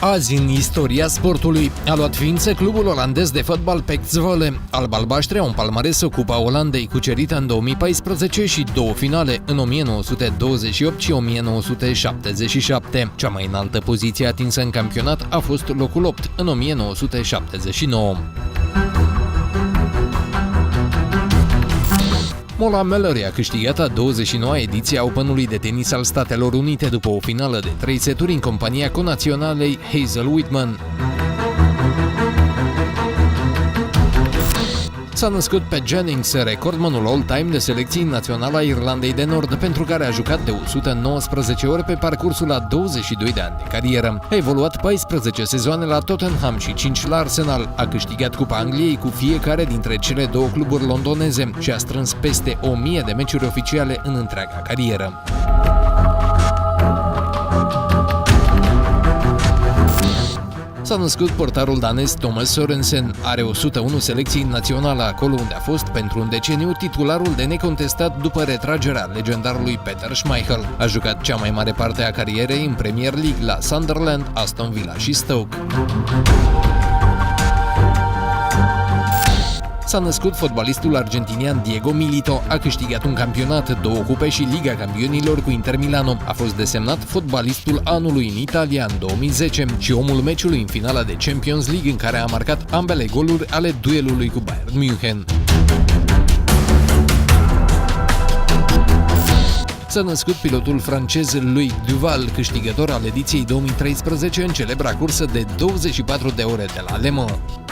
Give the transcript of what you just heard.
Azi, în istoria sportului, a luat ființă clubul olandez de fotbal PEC Zwolle. Alb-albaștri au un palmares Cupa Olandei, cucerită în 2014 și două finale, în 1928 și 1977. Cea mai înaltă poziție atinsă în campionat a fost locul 8, în 1979. Mola Mallory a câștigat a 29-a ediție a Openului de tenis al Statelor Unite după o finală de 3 seturi în compania conaționalei Hazel Whitman. S-a născut pe Jennings, recordmanul all-time de selecție națională a Irlandei de Nord, pentru care a jucat de 119 ori pe parcursul a 22 de ani de carieră. A evoluat 14 sezoane la Tottenham și 5 la Arsenal, a câștigat Cupa Angliei cu fiecare dintre cele două cluburi londoneze și a strâns peste 1000 de meciuri oficiale în întreaga carieră. S-a născut portarul danez Thomas Sorensen. Are 101 selecții naționale acolo unde a fost pentru un deceniu titularul de necontestat după retragerea legendarului Peter Schmeichel. A jucat cea mai mare parte a carierei în Premier League la Sunderland, Aston Villa și Stoke. S-a născut fotbalistul argentinian Diego Milito, a câștigat un campionat, 2 cupe și Liga Campionilor cu Inter Milano. A fost desemnat fotbalistul anului în Italia în 2010 și omul meciului în finala de Champions League, în care a marcat ambele goluri ale duelului cu Bayern München. S-a născut pilotul francez Loïc Duval, câștigător al ediției 2013 în celebra cursă de 24 de ore de la Le Mans.